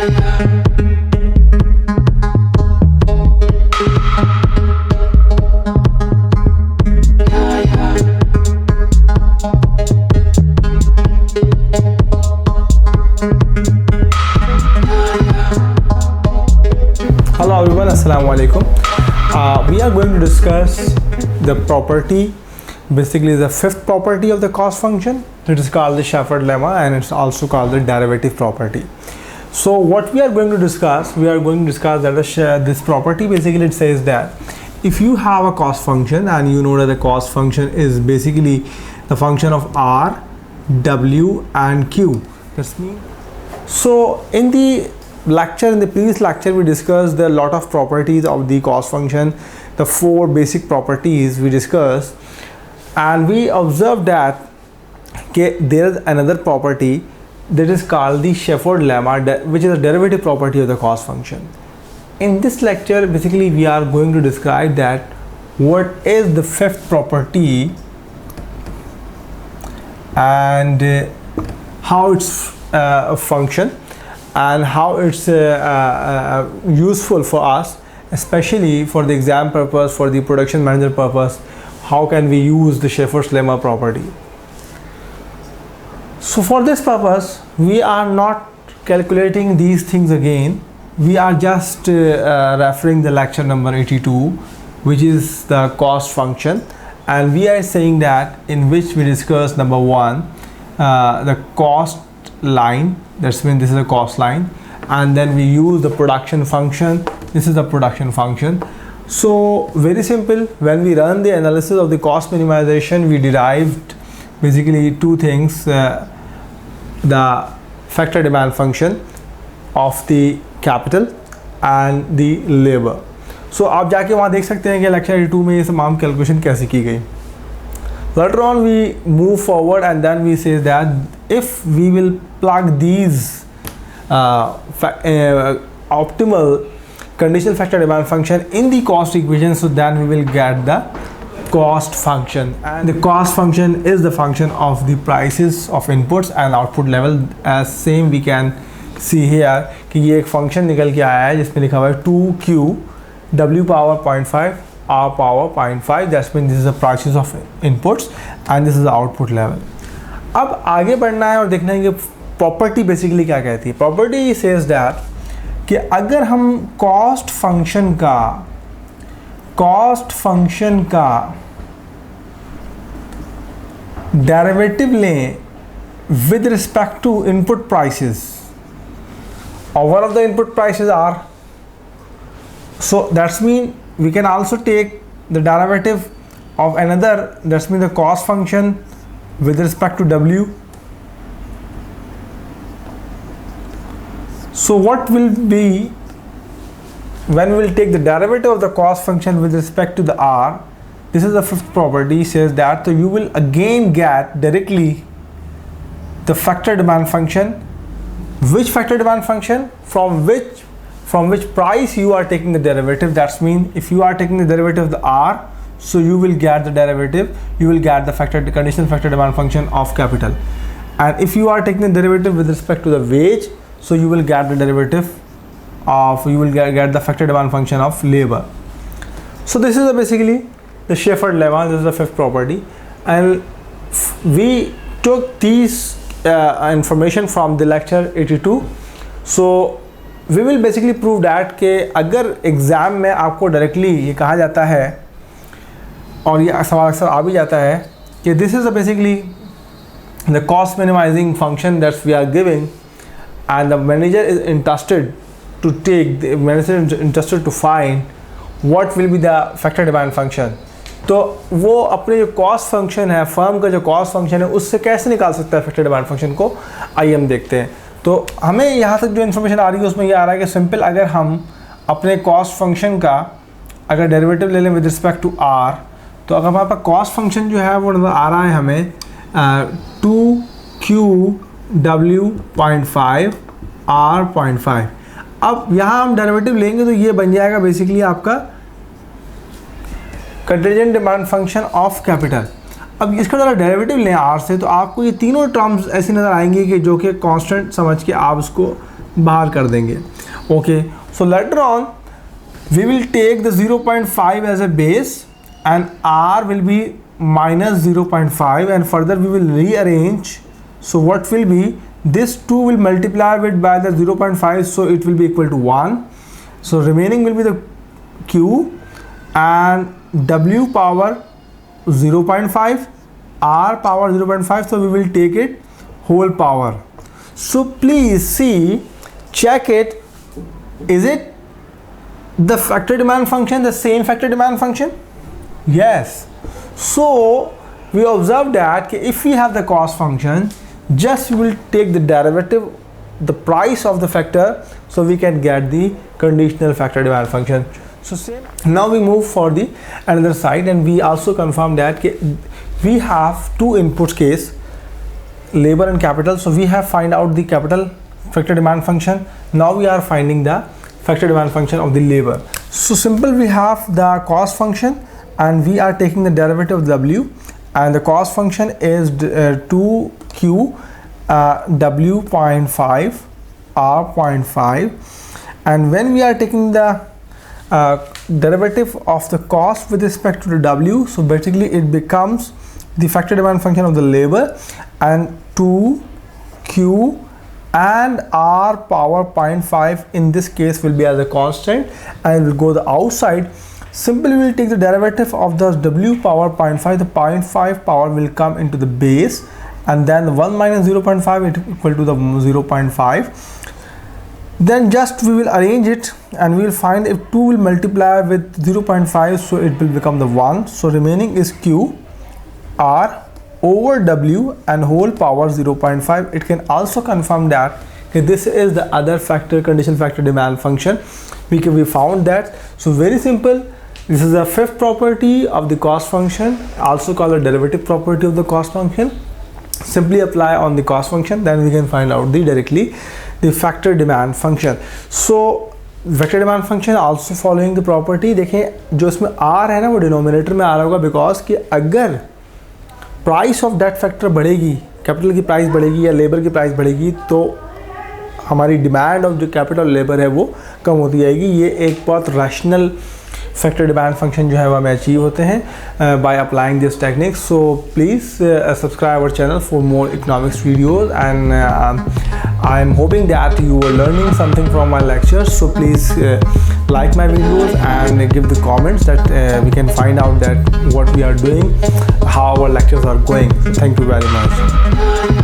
Hello everyone, Assalamu alaikum. We are going to discuss the property, basically the fifth property of the cost function. It is called the Shepard lemma and it's also called the derivative property. So what we are going to discuss, that this property basically it says that if you have a cost function and you know that the cost function is basically the function of R, W and Q. That's me. So in the previous lecture we discussed the lot of properties of the cost function, the four basic properties we discussed, and we observed that there is another property that is called the Shepard lemma, which is a derivative property of the cost function. In this lecture basically we are going to describe that what is the fifth property and how it's a function and how it's useful for us, especially for the exam purpose, for the production manager purpose. How can we use the Shepard's lemma property? So for this purpose we are not calculating these things again. We are just referring the lecture number 82, which is the cost function, and we are saying that in which we discuss number one, the cost line. That's mean this is a cost line, and then we use the production function. This is the production function. So very simple, when we run the analysis of the cost minimization, we derived basically two things, the factor demand function of the capital and the labor. So आप जाके वहाँ देख सकते हैं कि lecture 82 में ये तमाम कैलकुलेशन कैसे की गई. Later on we move forward and then we say that if we will plug these optimal conditional factor demand function in the cost equation, so then we will get the cost function, and the cost function is the function of the prices of inputs and output level. As same we can see here कि ये एक function निकल के आया है जिसमें लिखा हुआ है 2q w power 0.5 R power 0.5. That means this is the prices of inputs and this is the output level. अब आगे बढ़ना है और देखना है कि प्रॉपर्टी बेसिकली क्या कहती है. प्रॉपर्टी सेज दैट कि अगर हम कॉस्ट फंक्शन का डेरिवेटिव लें with respect to input prices, और one of the input prices are, so that's mean we can also take the derivative of another, that's mean the cost function with respect to W. So what will be when we will take the derivative of the cost function with respect to the R? This is the fifth property, says that so you will again get directly the factor demand function. Which factor demand function? From which price you are taking the derivative. That's mean if you are taking the derivative of the R, so you will get the derivative, you will get the conditional factor demand function of capital. And if you are taking the derivative with respect to the wage, so you will get the derivative of, you will get the factor demand function of labor. So this is basically the Shepard lemma. This is the fifth property, and we took these information from the lecture 82. So we will basically prove that कि अगर exam में आपको directly ये कहा जाता है और ये सवाल अक्सर आ भी जाता है कि this is basically the cost minimizing function that's we are giving and the manager is interested to find what will be the factor demand function, तो वो अपने जो कॉस्ट फंक्शन है, फर्म का जो कॉस्ट फंक्शन है, उससे कैसे निकाल सकता है फैक्टर डिमांड फंक्शन को. आइए हम देखते हैं. तो हमें यहाँ तक जो इन्फॉर्मेशन आ रही है उसमें ये आ रहा है कि सिंपल अगर हम अपने कॉस्ट फंक्शन का अगर डेरिवेटिव ले लें विद रिस्पेक्ट टू आर, तो अगर हमारे पास कॉस्ट फंक्शन जो है वो नज़र आ रहा है हमें 2q/w 0.5 R 0.5. अब यहाँ हम डेरिवेटिव लेंगे तो ये बन जाएगा बेसिकली आपका contingent demand function of capital. अब इसका ज़रा डेरिवेटिव लें आर से तो आपको ये तीनों टर्म्स ऐसी नज़र आएंगी कि जो कि कांस्टेंट समझ के आप उसको बाहर कर देंगे. Okay, so later on we will take the 0.5 as a base and r will be minus 0.5, and further we will rearrange. So what will be, this 2 will multiply with by the 0.5, so it will be equal to 1. So remaining will be the q and w power 0.5, r power 0.5, so we will take it whole power. So please see, check it, is it the factor demand function, the same factor demand function? Yes. So we observe that if we have the cost function, just we will take the derivative, the price of the factor, so we can get the conditional factor demand function. So same. Now we move for the another side, and we also confirm that we have two inputs case, labor and capital. So we have find out the capital factor demand function. Now we are finding the factor demand function of the labor. So simple, we have the cost function and we are taking the derivative of w, and the cost function is 2q w 0.5 r 0.5, and when we are taking the derivative of the cost with respect to the w, so basically it becomes the factor demand function of the labor, and 2q and r power 0.5 in this case will be as a constant, and will go the outside. Simply we will take the derivative of the w power 0.5, the 0.5 power will come into the base, and then 1 minus 0.5 is equal to the 0.5. Then just we will arrange it, and we will find if 2 will multiply with 0.5, so it will become the 1. So remaining is q r over w and whole power 0.5. It can also confirm that this is the other factor, conditional factor demand function. We found that. So very simple. This is the fifth property of the cost function, also called the derivative property of the cost function. Simply apply on the cost function, then we can find out directly the factor demand function. So factor demand function also following the property. देखें जो इसमें r है ना, वो denominator में आ रहा होगा, because कि अगर प्राइस ऑफ दैट फैक्टर बढ़ेगी, कैपिटल की प्राइस बढ़ेगी या लेबर की प्राइस बढ़ेगी, तो हमारी डिमांड ऑफ जो कैपिटल लेबर है वो कम होती जाएगी. ये एक बहुत रैशनल फैक्टर डिमांड फंक्शन जो है वो हमें अचीव होते हैं by applying this techniques. So please subscribe our channel for more economics videos, and I am hoping that you are learning something from my lectures. So please like my videos and give the comments that we can find out that what we are doing, how our lectures are going. So thank you very much.